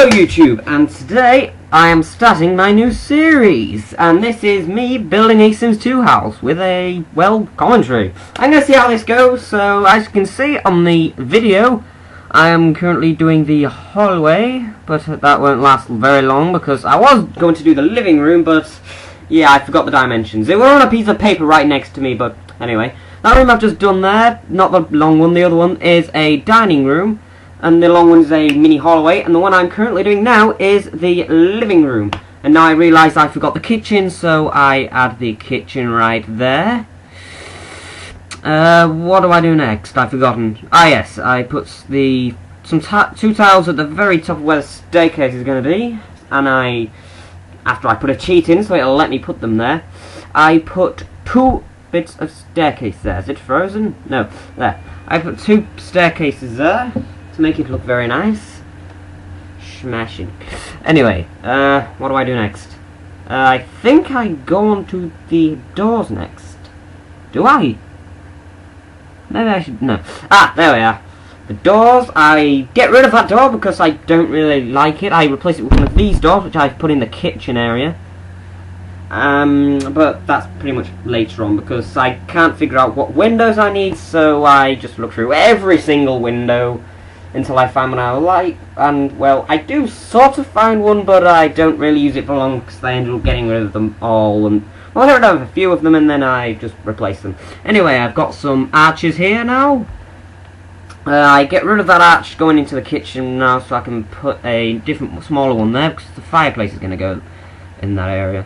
Hello YouTube, and today I am starting my new series, and this is me building a Sims 2 house with a, well, commentary. I'm going to see how this goes. So as you can see on the video, I am currently doing the hallway, but that won't last very long because I was going to do the living room, but yeah, I forgot the dimensions. They were on a piece of paper right next to me, but anyway. That room I've just done there, not the long one, the other one is a dining room. And the long one is a mini hallway, and the one I'm currently doing now is the living room. And now I realise I forgot the kitchen, so I add the kitchen right there. What do I do next? I've forgotten. Ah yes, I put two tiles at the very top of where the staircase is going to be, and after I put a cheat in so it'll let me put them there, I put 2 bits of staircase there. Is it frozen? No, there. I put 2 staircases there to make it look very nice. Smashing. Anyway, what do I do next? I think I go on to the doors next. Do I? Maybe I should, no. Ah, there we are. The doors, I get rid of that door because I don't really like it. I replace it with one of these doors, which I've put in the kitchen area. But that's pretty much later on because I can't figure out what windows I need, so I just look through every single window until I find one I like, and well, I do sort of find one, but I don't really use it for long because I end up getting rid of them all, and well, I get rid of a few of them and then I just replace them. Anyway, I've got some arches here now. I get rid of that arch going into the kitchen now so I can put a different, smaller one there because the fireplace is going to go in that area.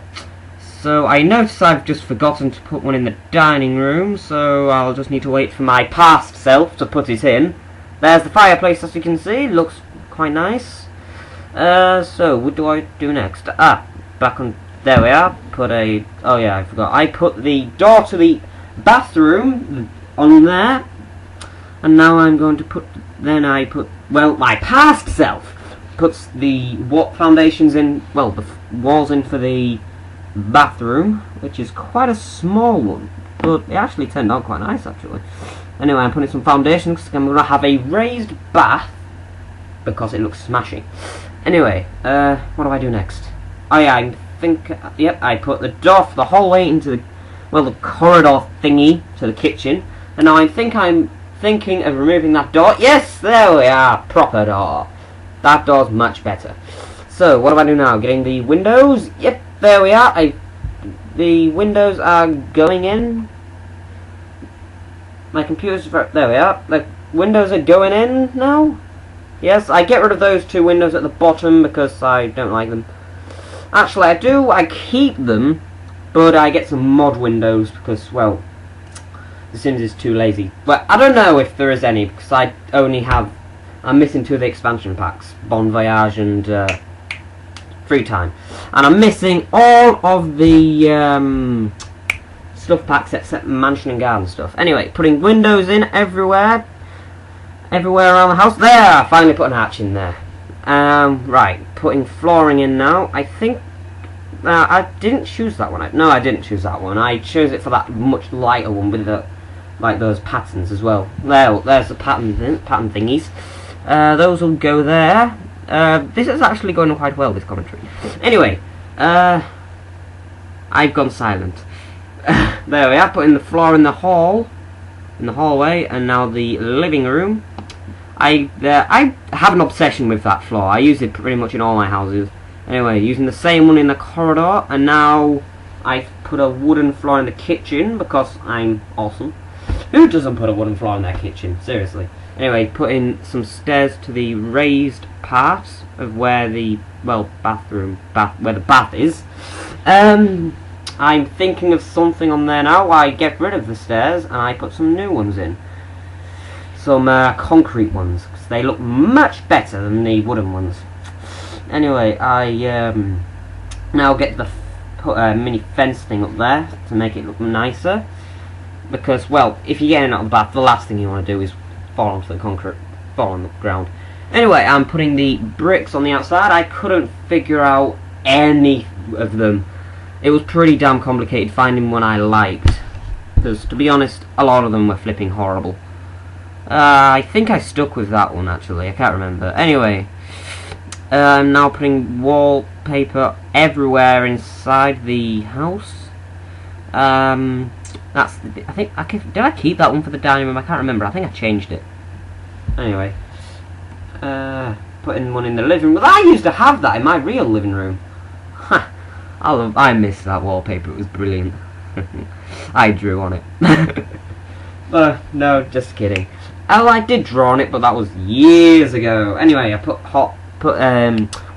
So I notice I've just forgotten to put one in the dining room, so I'll just need to wait for my past self to put it in. There's the fireplace, as you can see, looks quite nice. So what do I do next? Ah, back on, there we are, oh yeah, I forgot. I put the door to the bathroom on there, and now I'm going to well, my past self puts the foundations in, well, the walls in for the bathroom, which is quite a small one, but it actually turned out quite nice, actually. Anyway, I'm putting some foundations because I'm going to have a raised bath because it looks smashing. Anyway, what do I do next? Oh yeah, yep, I put the door for the hallway into the, well, the corridor thingy to the kitchen. And now I'm thinking of removing that door. Yes, there we are, proper door. That door's much better. So, what do I do now? Getting the windows? Yep, there we are. The windows are going in. My computer's there we are. The windows are going in now. Yes, I get rid of those 2 windows at the bottom because I don't like them. Actually, I keep them, but I get some mod windows because, well, The Sims is too lazy. But I don't know if there is any because I'm missing 2 of the expansion packs, Bon Voyage and Free Time, and I'm missing all of the stuff packs except Mansion and Garden stuff. Anyway, putting windows in everywhere around the house. There, finally put an arch in there. Right, putting flooring in now. I think I didn't choose that one. No, I didn't choose that one. I chose it for that much lighter one with the, like, those patterns as well. There's the pattern thingies. Those will go there. This is actually going quite well, this commentary. Anyway, I've gone silent. There we are, putting the floor in the hallway, and now the living room. I have an obsession with that floor. I use it pretty much in all my houses. Anyway, using the same one in the corridor, and now I've put a wooden floor in the kitchen because I'm awesome. Who doesn't put a wooden floor in their kitchen? Seriously. Anyway, putting some stairs to the raised parts of where the, well, where the bath is. I'm thinking of something on there now. I get rid of the stairs and I put some new ones in. Some concrete ones, because they look much better than the wooden ones. Anyway, I now get the put a mini fence thing up there to make it look nicer. Because, well, if you're getting out of the bath, the last thing you want to do is fall onto the concrete, fall on the ground. Anyway, I'm putting the bricks on the outside. I couldn't figure out any of them. It was pretty damn complicated finding one I liked, because to be honest, a lot of them were flipping horrible. I think I stuck with that one actually, I can't remember. Anyway, I'm now putting wallpaper everywhere inside the house. That's the, I think did I keep that one for the dining room? I can't remember. I think I changed it. Anyway, putting one in the living room. Well, I used to have that in my real living room. I miss that wallpaper. It was brilliant. I drew on it. No, just kidding. Oh, I did draw on it, but that was years ago. Anyway, I put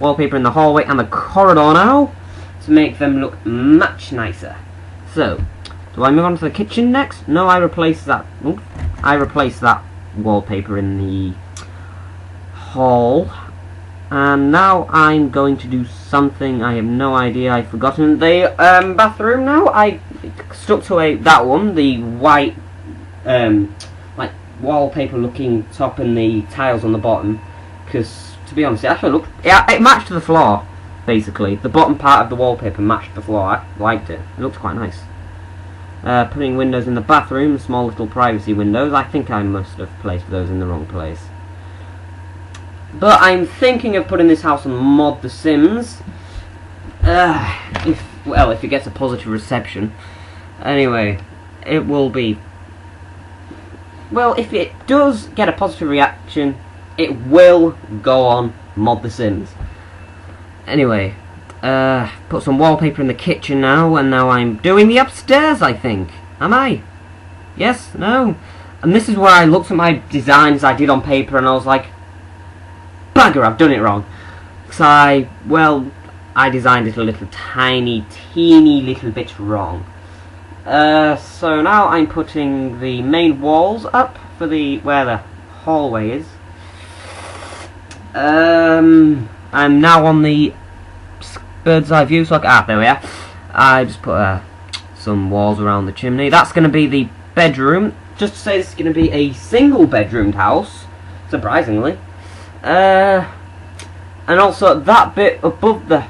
wallpaper in the hallway and the corridor now to make them look much nicer. So, do I move on to the kitchen next? No, I replaced that. Oops, I replaced that wallpaper in the hall. And now I'm going to do something I have no idea. I've forgotten the bathroom now. I stuck to that one, the white like wallpaper looking top and the tiles on the bottom, because to be honest, it actually looked, it matched the floor. Basically, the bottom part of the wallpaper matched the floor. I liked it. It looked quite nice. Putting windows in the bathroom, small little privacy windows. I think I must have placed those in the wrong place. But I'm thinking of putting this house on Mod The Sims. If it gets a positive reception. Anyway, it will be... Well, if it does get a positive reaction, it will go on Mod The Sims. Anyway, put some wallpaper in the kitchen now, and now I'm doing the upstairs, I think. Am I? Yes? No? And this is where I looked at my designs I did on paper, and I was like, bugger, I've done it wrong. Because I designed it a little teeny little bit wrong. So now I'm putting the main walls up for where the hallway is. I'm now on the bird's eye view, so there we are. I just put some walls around the chimney. That's going to be the bedroom. Just to say, this is going to be a single bedroomed house, surprisingly. And also that bit above the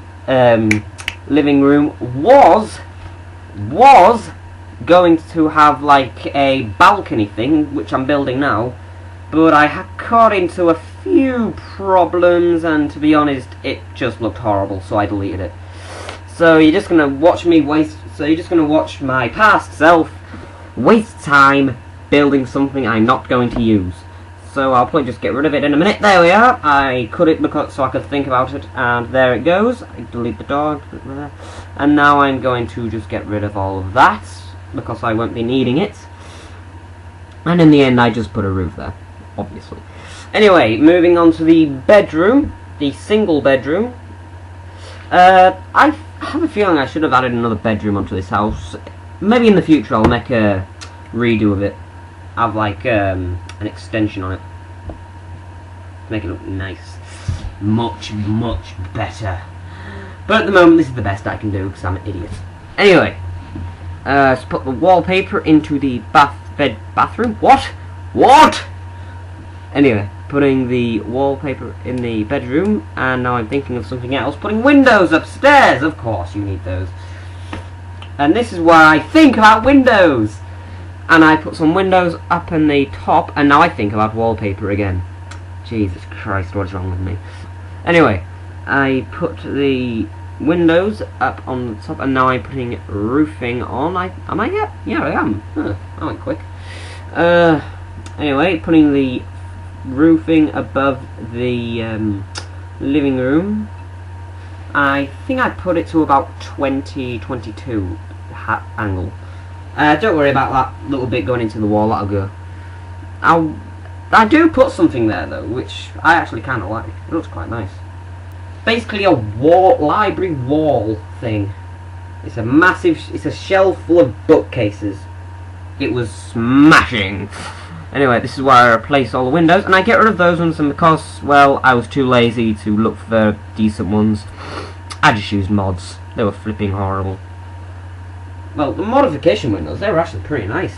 living room was going to have like a balcony thing, which I'm building now, but I got into a few problems, and to be honest, it just looked horrible, so I deleted it. So you're just gonna watch me watch my past self waste time building something I'm not going to use. So I'll probably just get rid of it in a minute. There we are. I cut it so I could think about it, and there it goes. I delete the dog, and now I'm going to just get rid of all of that because I won't be needing it. And in the end, I just put a roof there, obviously. Anyway, moving on to the bedroom, the single bedroom. I have a feeling I should have added another bedroom onto this house. Maybe in the future I'll make a redo of it. Have like an extension on it. Make it look nice. Much better. But at the moment, this is the best I can do because I'm an idiot. Anyway, let's put the wallpaper into the bathroom. What? Anyway, putting the wallpaper in the bedroom, and now I'm thinking of something else. Putting windows upstairs. Of course, you need those. And this is where I think about windows. And I put some windows up in the top, and now I think about wallpaper again. Jesus Christ, what is wrong with me? Anyway, I put the windows up on the top, and now I'm putting roofing on. Am I yet? Yeah, I am. Huh, I went quick. Anyway, putting the roofing above the living room. I think I put it to about 20-22 angle. Don't worry about that little bit going into the wall, that'll go. I do put something there though, which I actually kind of like. It looks quite nice. Basically a library wall thing. It's a shelf full of bookcases. It was smashing. Anyway, this is where I replace all the windows, and I get rid of those ones, and because, well, I was too lazy to look for decent ones, I just used mods. They were flipping horrible. Well, the modification windows, they were actually pretty nice.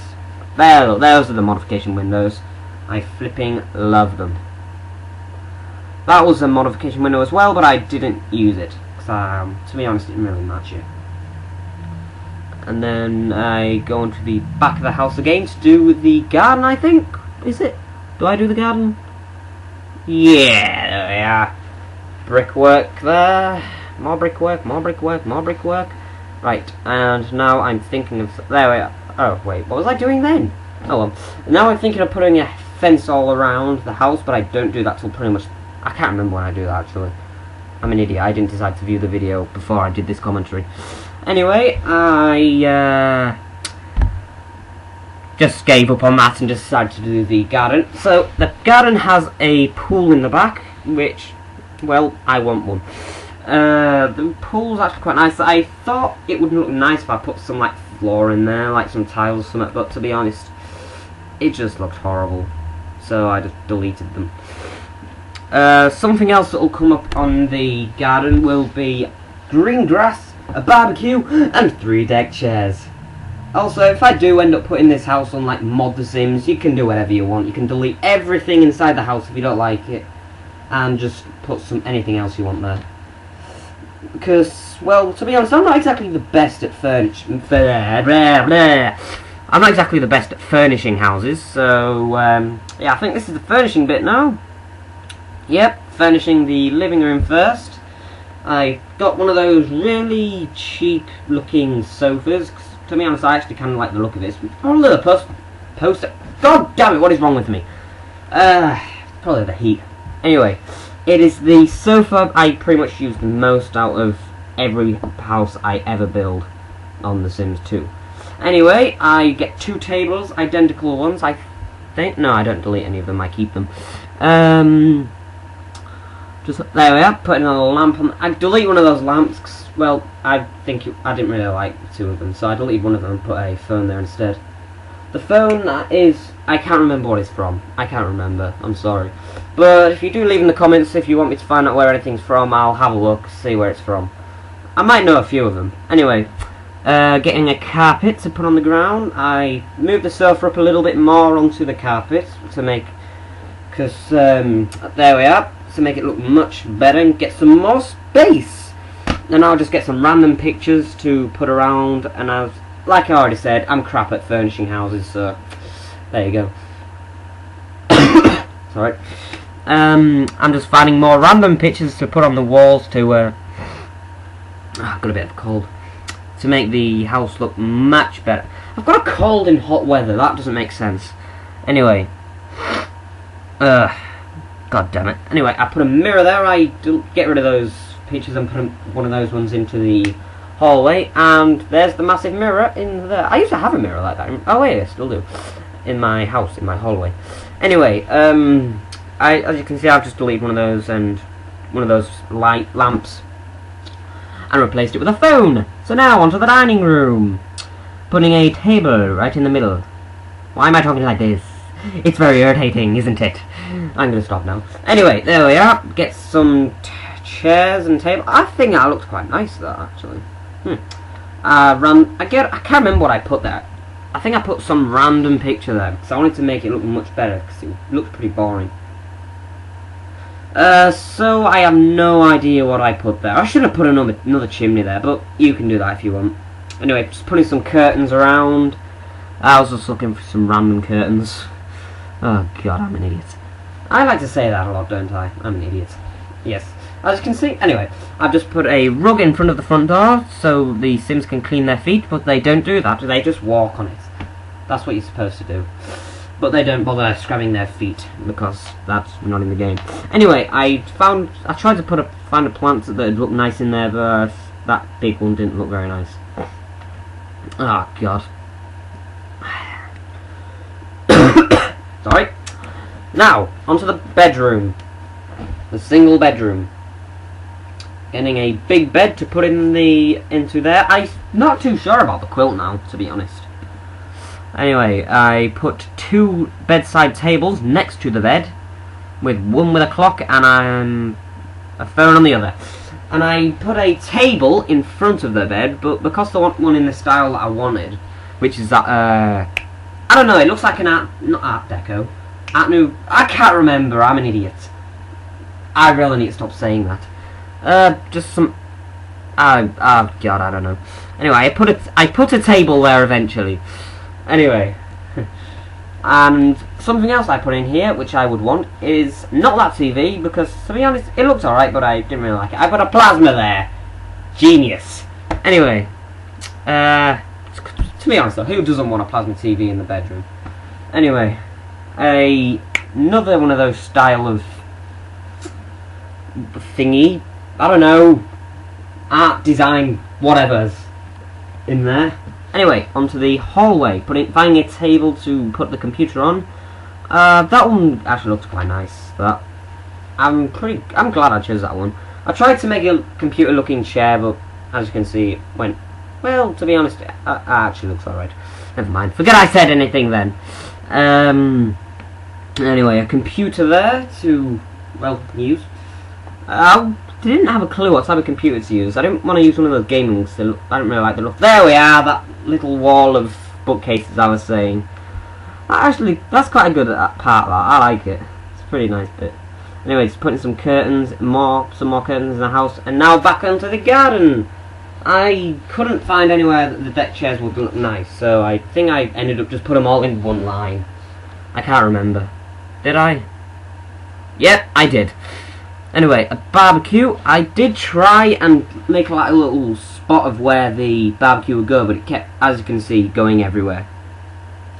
Those are the modification windows. I flipping love them. That was a modification window as well, but I didn't use it. Because, to be honest, it didn't really match it. And then I go into the back of the house again to do the garden, I think. Is it? Do I do the garden? Yeah, there we are. brickwork there. More brickwork, more brickwork, more brickwork. Right, and now I'm thinking of... There we are. Oh, wait, what was I doing then? Oh, well. Now I'm thinking of putting a fence all around the house, but I don't do that till pretty much... I can't remember when I do that, actually. I'm an idiot. I didn't decide to view the video before I did this commentary. Anyway, I just gave up on that and just decided to do the garden. So, the garden has a pool in the back, which, well, I want one. The pool's actually quite nice. I thought it would look nice if I put some like floor in there, like some tiles or something, but to be honest, it just looked horrible. So I just deleted them. Something else that will come up on the garden will be green grass, a barbecue, and 3 deck chairs. Also, if I do end up putting this house on like Mod The Sims, you can do whatever you want. You can delete everything inside the house if you don't like it, and just put anything else you want there. Because, well, to be honest, I'm not exactly the best at I'm not exactly the best at furnishing houses, so, yeah, I think this is the furnishing bit now. Yep, furnishing the living room first. I got one of those really cheap looking sofas. 'Cause to be honest, I actually kind of like the look of it. Oh, look, poster. God damn it, what is wrong with me? Probably the heat. Anyway. It is the sofa I pretty much use the most out of every house I ever build on The Sims 2. Anyway, I get 2 tables, identical ones, I think. No, I don't delete any of them, I keep them. Just there we are, putting a lamp on. I delete one of those lamps, 'cause, well, I didn't really like 2 of them, so I deleted one of them and put a phone there instead. The phone is... I can't remember what it's from. I can't remember. I'm sorry. But if you do leave in the comments if you want me to find out where anything's from, I'll have a look, see where it's from. I might know a few of them. Anyway, getting a carpet to put on the ground. I moved the sofa up a little bit more onto the carpet to make... Because, there we are. To make it look much better and get some more space. And I'll just get some random pictures to put around, and like I already said, I'm crap at furnishing houses, so there you go. Sorry. I'm just finding more random pictures to put on the walls to, I've got a bit of a cold. To make the house look much better. I've got a cold in hot weather, that doesn't make sense. Anyway. God damn it. Anyway, I put a mirror there, I get rid of those pictures and put one of those ones into the hallway, and there's the massive mirror in there. I used to have a mirror like that. Oh wait, I still do. In my house, in my hallway. Anyway, as you can see, I've just deleted one of those and one of those light lamps and replaced it with a phone. So now onto the dining room, putting a table right in the middle. Why am I talking like this? It's very irritating, isn't it? I'm gonna stop now. Anyway, there we are. Get some chairs and table. I think that looks quite nice, though, actually. I can't remember what I put there. I think I put some random picture there because I wanted to make it look much better because it looks pretty boring. So I have no idea what I put there. I should have put another chimney there, but you can do that if you want. Anyway, just putting some curtains around. I was just looking for some random curtains. Oh god, I'm an idiot. I like to say that a lot, don't I? I'm an idiot. Yes. As you can see, anyway, I've just put a rug in front of the front door so the Sims can clean their feet, but they don't do that, they just walk on it. That's what you're supposed to do. But they don't bother scrubbing their feet, because that's not in the game. Anyway, I tried to find a plant that would look nice in there, but that big one didn't look very nice. Oh god. Sorry. Now, onto the bedroom. The single bedroom. Getting a big bed to put into there. I'm not too sure about the quilt now, to be honest. Anyway, I put 2 bedside tables next to the bed, with one with a clock and a phone on the other. And I put a table in front of the bed, but because I want one in the style that I wanted, which is that, I don't know, it looks like an not Art Deco. I can't remember, I'm an idiot. I really need to stop saying that. Just some... oh god, I don't know. Anyway, I put a table there eventually. Anyway. And something else I put in here, which I would want, is not that TV, because to be honest, it looks alright, but I didn't really like it. I put a plasma there. Genius. Anyway, to be honest though, who doesn't want a plasma TV in the bedroom? Anyway, another one of those style of thingy, I don't know, art, design, whatever's in there. Anyway, onto the hallway, finding a table to put the computer on. That one actually looks quite nice. That I'm glad I chose that one. I tried to make a computer looking chair, but as you can see, it went, well, to be honest, it actually looks alright. Never mind, forget I said anything then. Anyway, a computer there to, well, use. I didn't have a clue what type of computer to use. I didn't want to use one of those gaming ones. I don't really like the look. There we are, that little wall of bookcases I was saying. Actually, that's quite a good part, that. I like it. It's a pretty nice bit. Anyway, just putting some curtains, some more curtains in the house, and now back onto the garden. I couldn't find anywhere that the deck chairs would look nice, so I think I ended up just putting them all in one line. I can't remember. Did I? Yep, I did. Anyway, a barbecue. I did try and make like a little spot of where the barbecue would go, but it kept, as you can see, going everywhere,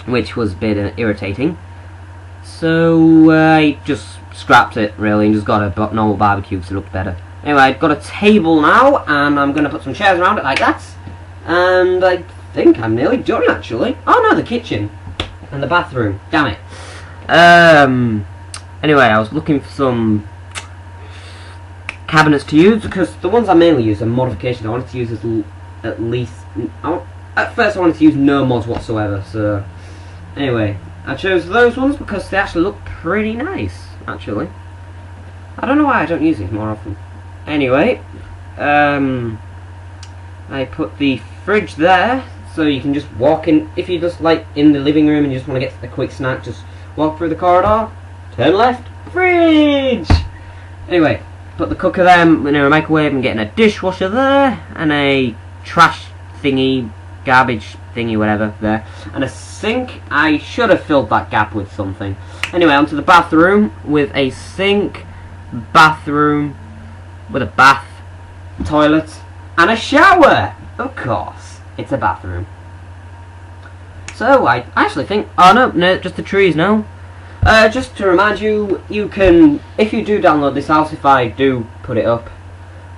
which was a bit irritating. So I just scrapped it really and just got a normal barbecue because it looked better. Anyway, I've got a table now, and I'm going to put some chairs around it like that. And I think I'm nearly done actually. Oh no, the kitchen and the bathroom. Damn it. Anyway, I was looking for some cabinets to use, because the ones I mainly use are modifications. I wanted to use at least, at first I wanted to use no mods whatsoever, so anyway, I chose those ones because they actually look pretty nice, actually. I don't know why I don't use these more often. Anyway, I put the fridge there, so you can just walk in, if you're just like in the living room and you just want to get a quick snack, just walk through the corridor, turn left, fridge! Anyway, put the cooker there, in a microwave, and getting a dishwasher there, and a trash thingy, garbage thingy, whatever, there, and a sink. I should have filled that gap with something. Anyway, onto the bathroom, with a sink, bathroom, with a bath, toilet, and a shower! Of course, it's a bathroom. So, I actually think, oh no, just the trees now. Just to remind you, you can, if you do download this house, if I do put it up,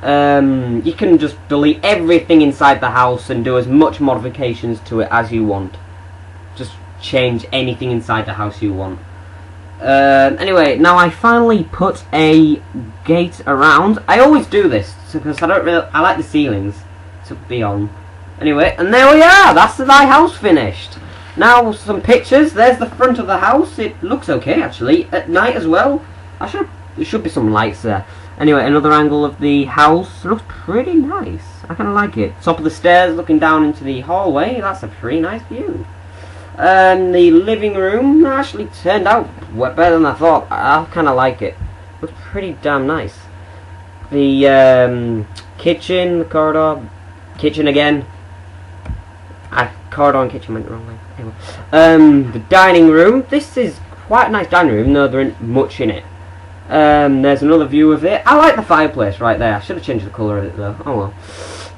you can just delete everything inside the house and do as much modifications to it as you want. Just change anything inside the house you want. Anyway, now I finally put a gate around. I always do this because I like the ceilings to be on. Anyway, and there we are. That's my house finished. Now some pictures. There's the front of the house. It looks okay actually. At night as well. There should be some lights there. Anyway, another angle of the house. It looks pretty nice. I kind of like it. Top of the stairs, looking down into the hallway. That's a pretty nice view. The living room actually turned out better than I thought. I kind of like it. Looks pretty damn nice. The kitchen, the corridor, kitchen again. Corridor and kitchen went the wrong way. Anyway, the dining room. This is quite a nice dining room, though there isn't much in it. There's another view of it. I like the fireplace right there. I should have changed the colour of it though. Oh well.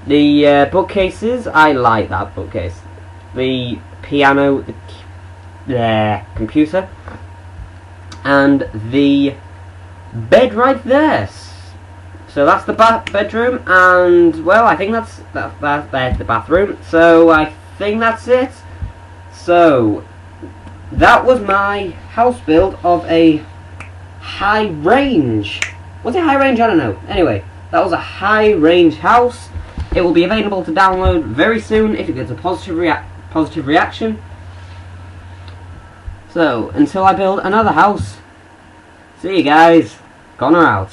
The bookcases. I like that bookcase. The piano, the computer, and the bed right there. So that's the bedroom, and well, I think that's the bathroom. So I think that's it. So that was my house build of a high range. Was it high range? I don't know. Anyway, that was a high range house. It will be available to download very soon if it gets a positive reaction. So until I build another house, see you guys. Connor out.